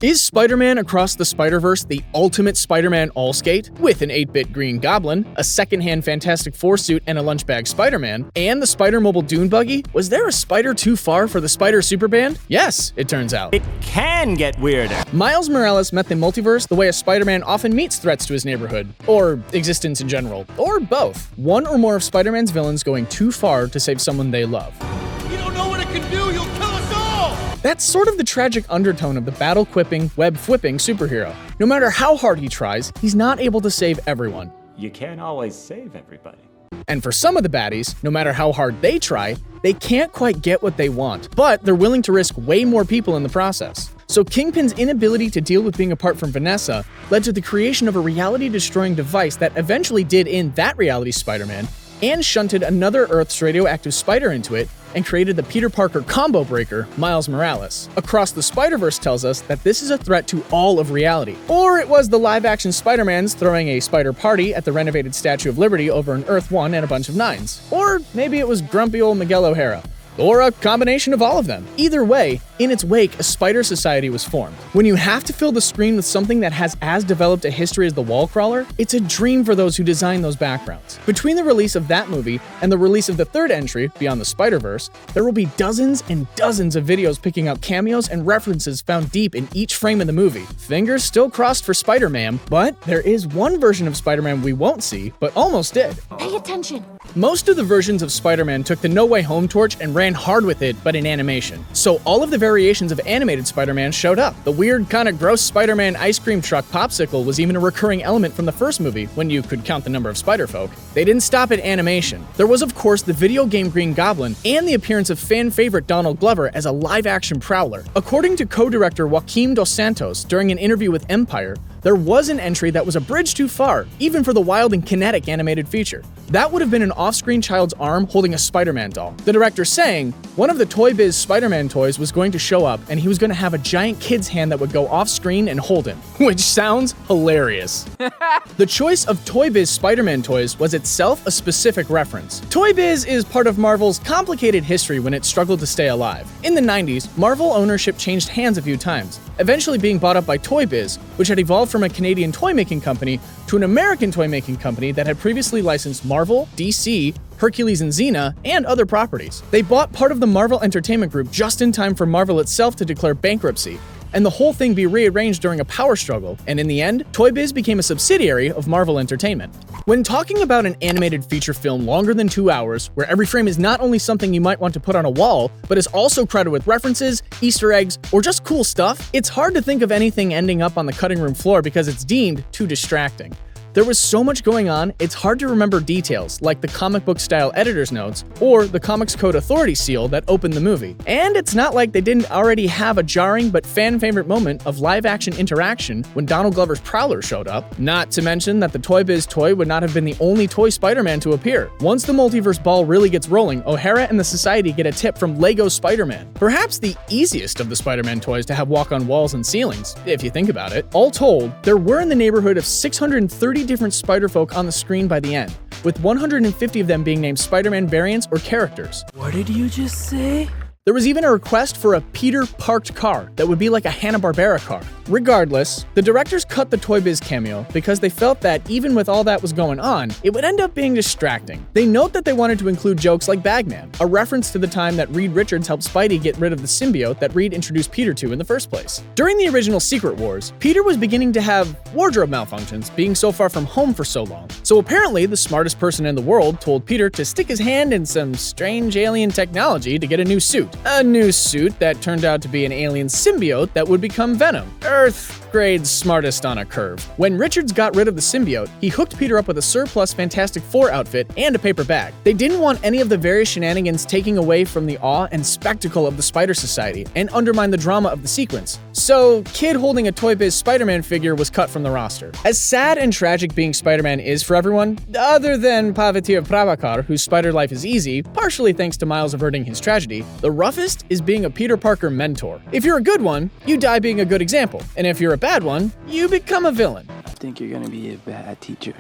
Is Spider-Man Across the Spider-Verse the ultimate Spider-Man all-skate? With an 8-bit Green Goblin, a second-hand Fantastic Four suit and a lunchbag Spider-Man, and the Spider-Mobile Dune buggy? Was there a spider too far for the Spider Superband? Yes, it turns out. It can get weirder. Miles Morales met the multiverse the way a Spider-Man often meets threats to his neighborhood, or existence in general, or both. One or more of Spider-Man's villains going too far to save someone they love. You don't know what it can do, you'll kill us all! That's sort of the tragic undertone of the battle-quipping, web-flipping superhero. No matter how hard he tries, he's not able to save everyone. You can't always save everybody. And for some of the baddies, no matter how hard they try, they can't quite get what they want, but they're willing to risk way more people in the process. So Kingpin's inability to deal with being apart from Vanessa led to the creation of a reality-destroying device that eventually did end that reality's Spider-Man, and shunted another Earth's radioactive spider into it, and created the Peter Parker combo breaker, Miles Morales. Across the Spider-Verse tells us that this is a threat to all of reality. Or it was the live-action Spider-Mans throwing a spider party at the renovated Statue of Liberty over an Earth 1 and a bunch of 9s. Or maybe it was grumpy old Miguel O'Hara. Or a combination of all of them. Either way, in its wake, a spider society was formed. When you have to fill the screen with something that has as developed a history as the wall crawler, it's a dream for those who design those backgrounds. Between the release of that movie and the release of the third entry, Beyond the Spider-Verse, there will be dozens and dozens of videos picking out cameos and references found deep in each frame of the movie. Fingers still crossed for Spider-Man, but there is one version of Spider-Man we won't see, but almost did. Pay attention. Most of the versions of Spider-Man took the No Way Home torch and ran hard with it, but in animation. So all of the variations of animated Spider-Man showed up. The weird, kind of gross Spider-Man ice cream truck popsicle was even a recurring element from the first movie, when you could count the number of Spider-Folk. They didn't stop at animation. There was, of course, the video game Green Goblin, and the appearance of fan favorite Donald Glover as a live-action Prowler. According to co-director Joaquim Dos Santos during an interview with Empire, there was an entry that was a bridge too far, even for the wild and kinetic animated feature. That would have been an off-screen child's arm holding a Spider-Man doll. The director saying, one of the Toy Biz Spider-Man toys was going to show up and he was going to have a giant kid's hand that would go off-screen and hold him, which sounds hilarious. The choice of Toy Biz Spider-Man toys was itself a specific reference. Toy Biz is part of Marvel's complicated history when it struggled to stay alive. In the 90s, Marvel ownership changed hands a few times, eventually being bought up by Toy Biz, which had evolved from a Canadian toy-making company to an American toy-making company that had previously licensed Marvel, DC, Hercules and Xena, and other properties. They bought part of the Marvel Entertainment Group just in time for Marvel itself to declare bankruptcy, and the whole thing be rearranged during a power struggle, and in the end, Toy Biz became a subsidiary of Marvel Entertainment. When talking about an animated feature film longer than 2 hours, where every frame is not only something you might want to put on a wall, but is also crowded with references, Easter eggs, or just cool stuff, it's hard to think of anything ending up on the cutting room floor because it's deemed too distracting. There was so much going on, it's hard to remember details, like the comic book style editor's notes, or the Comics Code Authority seal that opened the movie. And it's not like they didn't already have a jarring but fan-favorite moment of live-action interaction when Donald Glover's Prowler showed up. Not to mention that the Toy Biz toy would not have been the only toy Spider-Man to appear. Once the multiverse ball really gets rolling, O'Hara and the Society get a tip from Lego Spider-Man. Perhaps the easiest of the Spider-Man toys to have walk on walls and ceilings, if you think about it. All told, there were in the neighborhood of 630 different Spider-Folk on the screen by the end, with 150 of them being named Spider-Man variants or characters. What did you just say? There was even a request for a Peter parked car that would be like a Hanna-Barbera car. Regardless, the directors cut the Toy Biz cameo because they felt that even with all that was going on, it would end up being distracting. They note that they wanted to include jokes like Bagman, a reference to the time that Reed Richards helped Spidey get rid of the symbiote that Reed introduced Peter to in the first place. During the original Secret Wars, Peter was beginning to have wardrobe malfunctions, being so far from home for so long. So apparently, the smartest person in the world told Peter to stick his hand in some strange alien technology to get a new suit. A new suit that turned out to be an alien symbiote that would become Venom. Earth-grade smartest on a curve. When Richards got rid of the symbiote, he hooked Peter up with a surplus Fantastic Four outfit and a paper bag. They didn't want any of the various shenanigans taking away from the awe and spectacle of the Spider Society and undermine the drama of the sequence. So, kid holding a Toy Biz Spider-Man figure was cut from the roster. As sad and tragic being Spider-Man is for everyone, other than Pavitir Prabhakar, whose spider life is easy, partially thanks to Miles averting his tragedy, the roughest is being a Peter Parker mentor. If you're a good one, you die being a good example, and if you're a bad one, you become a villain. I think you're gonna be a bad teacher.